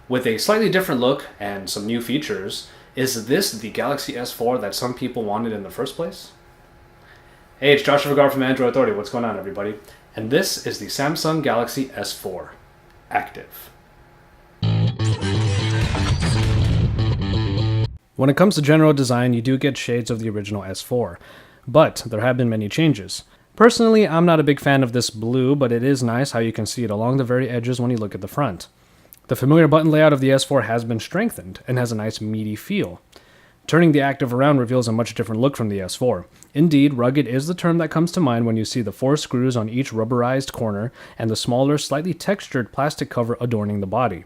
With a slightly different look and some new features, is this the Galaxy S4 that some people wanted in the first place? Hey, it's Joshua Vergara from Android Authority. What's going on, everybody? And this is the Samsung Galaxy S4 Active. When it comes to general design, you do get shades of the original S4, but there have been many changes. Personally, I'm not a big fan of this blue, but it is nice how you can see it along the very edges when you look at the front. The familiar button layout of the S4 has been strengthened and has a nice meaty feel. Turning the Active around reveals a much different look from the S4. Indeed, rugged is the term that comes to mind when you see the 4 screws on each rubberized corner and the smaller, slightly textured plastic cover adorning the body.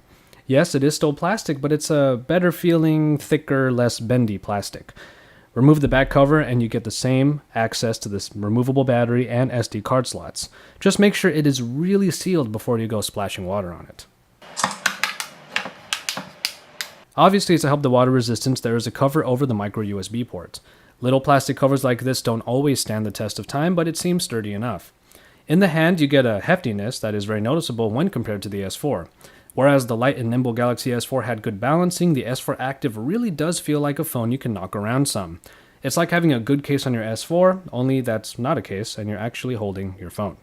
Yes, it is still plastic, but it's a better feeling, thicker, less bendy plastic. Remove the back cover and you get the same access to this removable battery and SD card slots. Just make sure it is really sealed before you go splashing water on it. Obviously, to help the water resistance, there is a cover over the micro USB port. Little plastic covers like this don't always stand the test of time, but it seems sturdy enough. In the hand, you get a heftiness that is very noticeable when compared to the S4. Whereas the light and nimble Galaxy S4 had good balancing, the S4 Active really does feel like a phone you can knock around some. It's like having a good case on your S4, only that's not a case and you're actually holding your phone.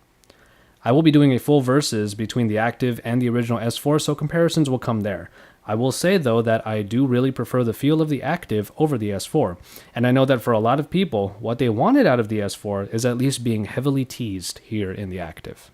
I will be doing a full versus between the Active and the original S4, so comparisons will come there. I will say, though, that I do really prefer the feel of the Active over the S4, and I know that for a lot of people, what they wanted out of the S4 is at least being heavily teased here in the Active.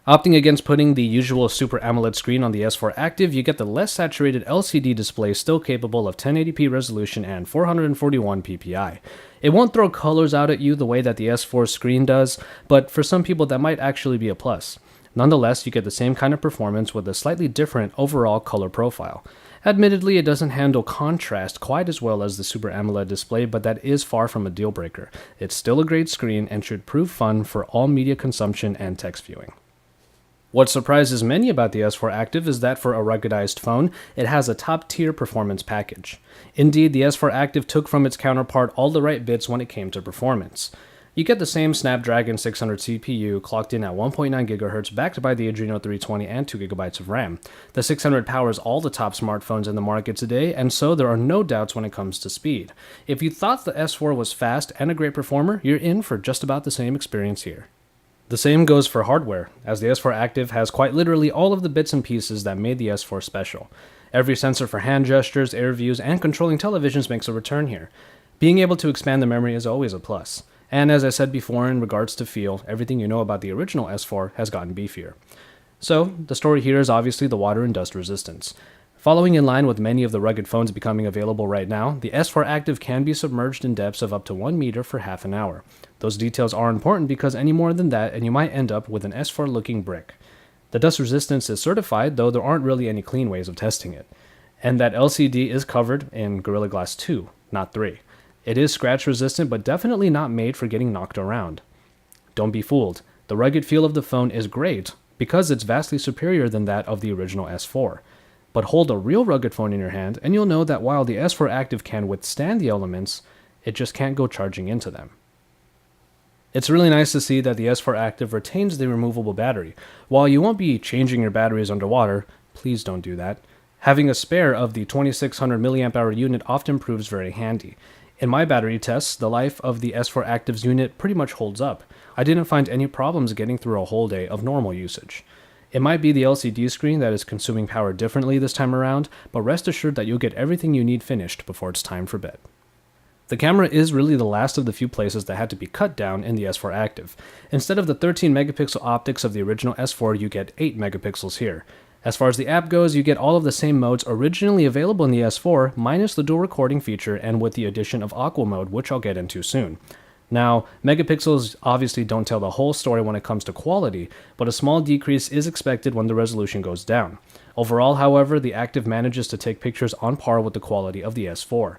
Opting against putting the usual Super AMOLED screen on the S4 Active, you get the less saturated LCD display still capable of 1080p resolution and 441 ppi. It won't throw colors out at you the way that the S4 screen does, but for some people that might actually be a plus. Nonetheless, you get the same kind of performance with a slightly different overall color profile. Admittedly, it doesn't handle contrast quite as well as the Super AMOLED display, but that is far from a deal breaker. It's still a great screen and should prove fun for all media consumption and text viewing. What surprises many about the S4 Active is that for a ruggedized phone, it has a top-tier performance package. Indeed, the S4 Active took from its counterpart all the right bits when it came to performance. You get the same Snapdragon 600 CPU clocked in at 1.9 GHz backed by the Adreno 320 and 2 GB of RAM. The 600 powers all the top smartphones in the market today, and so there are no doubts when it comes to speed. If you thought the S4 was fast and a great performer, you're in for just about the same experience here. The same goes for hardware, as the S4 Active has quite literally all of the bits and pieces that made the S4 special. Every sensor for hand gestures, air views, and controlling televisions makes a return here. Being able to expand the memory is always a plus. And as I said before, in regards to feel, everything you know about the original S4 has gotten beefier. So, the story here is obviously the water and dust resistance. Following in line with many of the rugged phones becoming available right now, the S4 Active can be submerged in depths of up to 1 meter for half an hour. Those details are important because any more than that and you might end up with an S4 looking brick. The dust resistance is certified, though there aren't really any clean ways of testing it. And that LCD is covered in Gorilla Glass 2, not 3. It is scratch resistant, but definitely not made for getting knocked around. Don't be fooled. The rugged feel of the phone is great because it's vastly superior than that of the original S4. But hold a real rugged phone in your hand and you'll know that while the S4 Active can withstand the elements, it just can't go charging into them. It's really nice to see that the S4 Active retains the removable battery. While you won't be changing your batteries underwater, please don't do that. Having a spare of the 2600 mAh unit often proves very handy. In my battery tests, the life of the S4 Active's unit pretty much holds up. I didn't find any problems getting through a whole day of normal usage. It might be the LCD screen that is consuming power differently this time around, but rest assured that you'll get everything you need finished before it's time for bed. The camera is really the last of the few places that had to be cut down in the S4 Active. Instead of the 13 megapixel optics of the original S4, you get 8 megapixels here. As far as the app goes, you get all of the same modes originally available in the S4, minus the dual recording feature and with the addition of Aqua mode, which I'll get into soon. Now, megapixels obviously don't tell the whole story when it comes to quality, but a small decrease is expected when the resolution goes down. Overall, however, the Active manages to take pictures on par with the quality of the S4.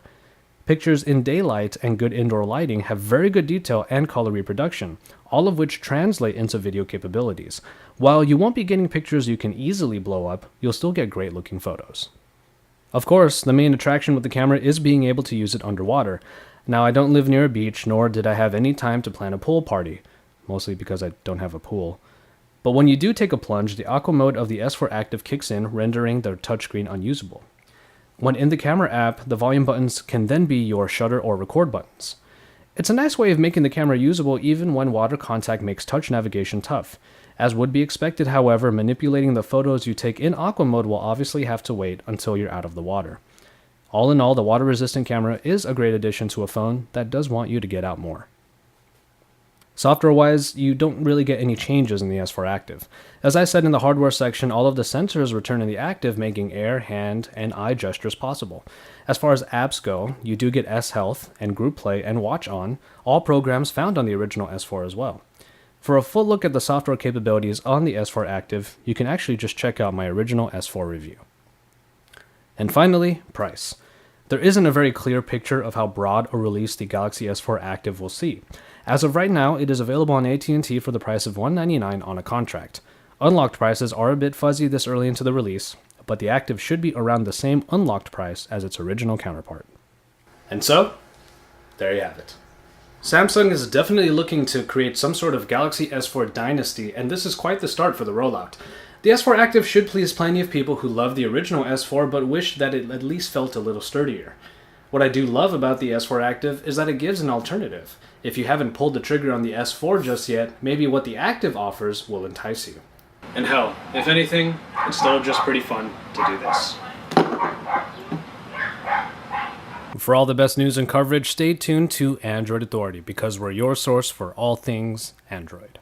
Pictures in daylight and good indoor lighting have very good detail and color reproduction, all of which translate into video capabilities. While you won't be getting pictures you can easily blow up, you'll still get great looking photos. Of course, the main attraction with the camera is being able to use it underwater. Now, I don't live near a beach, nor did I have any time to plan a pool party, mostly because I don't have a pool. But when you do take a plunge, the aqua mode of the S4 Active kicks in, rendering the touchscreen unusable. When in the camera app, the volume buttons can then be your shutter or record buttons. It's a nice way of making the camera usable even when water contact makes touch navigation tough. As would be expected, however, manipulating the photos you take in aqua mode will obviously have to wait until you're out of the water. All in all, the water-resistant camera is a great addition to a phone that does want you to get out more. Software-wise, you don't really get any changes in the S4 Active. As I said in the hardware section, all of the sensors return in the Active, making air, hand, and eye gestures possible. As far as apps go, you do get S-Health and Group Play and Watch On, all programs found on the original S4 as well. For a full look at the software capabilities on the S4 Active, you can actually just check out my original S4 review. And finally, price. There isn't a very clear picture of how broad a release the Galaxy S4 Active will see. As of right now, it is available on AT&T for the price of $199 on a contract. Unlocked prices are a bit fuzzy this early into the release, but the Active should be around the same unlocked price as its original counterpart. And so, there you have it. Samsung is definitely looking to create some sort of Galaxy S4 dynasty, and this is quite the start for the rollout. The S4 Active should please plenty of people who love the original S4 but wish that it at least felt a little sturdier. What I do love about the S4 Active is that it gives an alternative. If you haven't pulled the trigger on the S4 just yet, maybe what the Active offers will entice you. And hell, if anything, it's still just pretty fun to do this. For all the best news and coverage, stay tuned to Android Authority, because we're your source for all things Android.